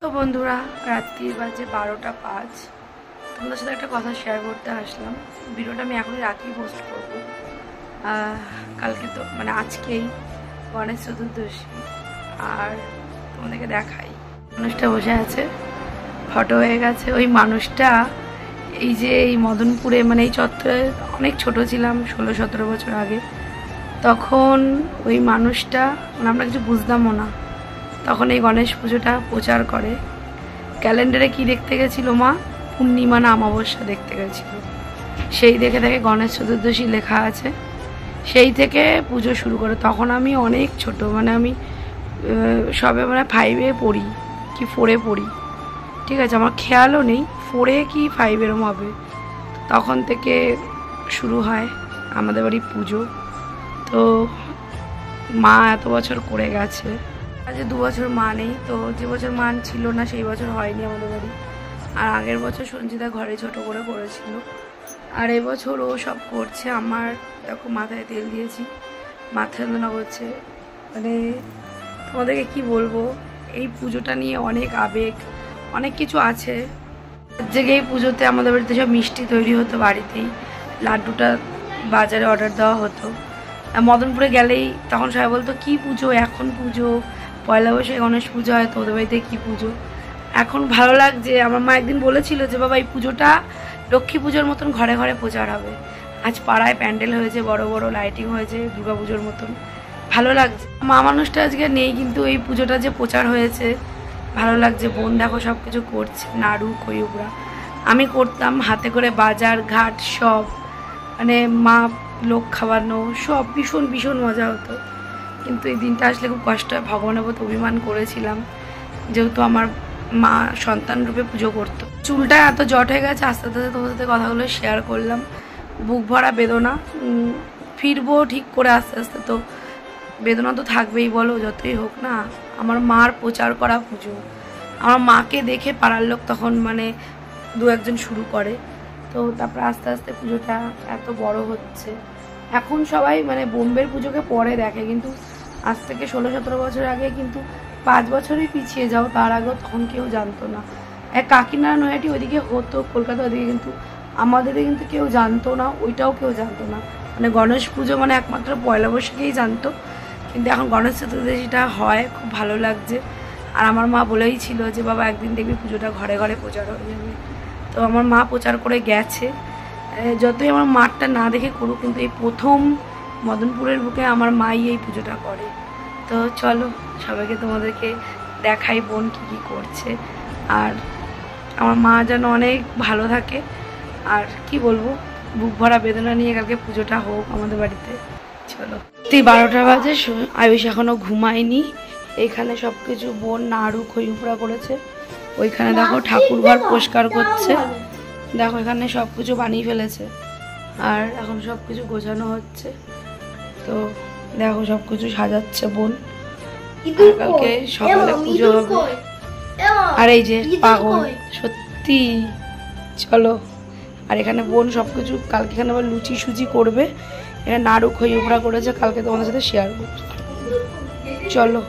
তো বন্ধুরা, রাত্রি বাজে 12টা 5। তোমাদের সাথে একটা কথা শেয়ার করতে আসলাম। ভিডিওটা আমি এখনই রাতেই পোস্ট করবো। কালকে তো মানে আজকেই গণেশ চতুর্দশী। আর তোমাদেরকে দেখাই, মানুষটা বসে আছে, ফটো হয়ে গেছে। ওই মানুষটা এই যে এই মদনপুরে মানে এই চত্বরে অনেক ছোট ছিলাম, 16-17 বছর আগে। তখন ওই মানুষটা মানে আমরা কিছু বুঝতামও না। তখন এই গণেশ পুজোটা প্রচার করে। ক্যালেন্ডারে কি দেখতে গেছিলো মা? পূর্ণিমা না অমাবস্যা দেখতে গেছিলো। সেই দেখে গণেশ চতুর্দশী লেখা আছে। সেই থেকে পুজো শুরু করে। তখন আমি অনেক ছোট, মানে আমি সবে মানে 5-এ পড়ি কি 4-এ পড়ি, ঠিক আছে? আমার খেয়ালও নেই 4-এ কি 5 এরম হবে। তখন থেকে শুরু হয় আমাদের বাড়ি পুজো। তো মা এত বছর করে গেছে। আজ 2 বছর মা নেই, তো যে বছর মা ছিল না সেই বছর হয়নি আমাদের বাড়ি। আর আগের বছর সঞ্জিতা ঘরে ছোট করে করেছিল, আর এবছর ও সব করছে। আমার দেখো মাথায় তেল দিয়েছি, মাথা যন্ত্রণা করছে। মানে তোমাদেরকে কি বলবো, এই পুজোটা নিয়ে অনেক আবেগ, অনেক কিছু আছে। জেগে এই পুজোতে আমাদের বাড়িতে সব মিষ্টি তৈরি হতো বাড়িতেই। লাড্ডুটা বাজারে অর্ডার দেওয়া হতো। মদনপুরে গেলেই তখন সবাই বলতো কি পুজো, এখন পুজো, পয়লা বৈশাখে গণেশ পুজো হয়, তোদের বাড়িতে কী পুজো। এখন ভালো লাগছে। আমার মা একদিন বলেছিল যে বাবা এই পুজোটা লক্ষ্মী পুজোর মতন ঘরে ঘরে প্রচার হবে। আজ পাড়ায় প্যান্ডেল হয়েছে, বড় বড় লাইটিং হয়েছে দুর্গা পুজোর মতন, ভালো লাগছে। মা মানুষটা আজকে নেই, কিন্তু এই পুজোটা যে প্রচার হয়েছে ভালো লাগছে। বোন দেখো সব কিছু করছে, নাড়ু খইউবড়া আমি করতাম হাতে করে, বাজার ঘাট সব, মানে মা লোক খাওয়ানো সব ভীষণ ভীষণ মজা হতো। কিন্তু এই দিনটা আসলে খুব কষ্ট হয়। ভগবানের প্রতি অভিমান করেছিলাম, যেহেতু আমার মা সন্তান রূপে পুজো করতো। চুলটা এত জট হয়ে গেছে, আস্তে আস্তে তোমার সাথে কথাগুলো শেয়ার করলাম। বুক ভরা বেদনা, ফিরবো ঠিক করে আস্তে আস্তে। তো বেদনা তো থাকবেই বলো, যতই হোক না। আমার মার প্রচার করা পুজো, আমার মাকে দেখে পাড়ার লোক তখন মানে 2-1 জন শুরু করে। তো তারপর আস্তে আস্তে পুজোটা এত বড় হচ্ছে। এখন সবাই মানে বোম্বের পুজোকে পরে দেখে, কিন্তু আজ থেকে 16-17 বছর আগে কিন্তু 5 বছরই পিছিয়ে যাও, তার আগেও তখন কেউ জানতো না। কাকিনাড়া নৈহাটি ওইদিকে হতো, কলকাতা ওইদিকে, কিন্তু আমাদের কিন্তু কেউ জানতো না, ওইটাও কেউ জানতো না। মানে গণেশ পুজো মানে একমাত্র পয়লা বৈশাখেই জানতো। কিন্তু এখন গণেশ চতুর্দশীটা হয়, খুব ভালো লাগছে। আর আমার মা বলেই ছিল যে বাবা একদিন দেখবি পুজোটা ঘরে ঘরে প্রচার হয়ে যাবে। তো আমার মা প্রচার করে গেছে। যতই আমার মাঠটা না দেখে করুক, কিন্তু এই প্রথম মদনপুরের বুকে আমার মাই এই পুজোটা করে। তো চলো সবাইকে তোমাদেরকে দেখাই বোন কী কী করছে। আর আমার মা যেন অনেক ভালো থাকে। আর কি বলবো, বুক ভরা বেদনা নিয়ে কালকে পুজোটা হোক আমাদের বাড়িতে। চলো, 12টা বাজে, আয়ুষ এখনও ঘুমায়নি। এইখানে সব কিছু বোন নাড়ু খইউবড়া করেছে। ওইখানে দেখো ঠাকুর ঘর পরিষ্কার করছে, দেখো এখানে সব কিছু বানিয়ে ফেলেছে। আর এখন সব কিছু গোছানো হচ্ছে। তো দেখো সব কিছু সাজাচ্ছে বোন। কালকে সকালে পুজো হবে। আর এই যে পাগল সত্যি, চলো। আর এখানে বোন সব কিছু কালকে এখানে আবার লুচি সুজি করবে। এখানে নাড়ু খইউবড়া করেছে, কালকে তোমাদের সাথে শেয়ার করবো। চলো।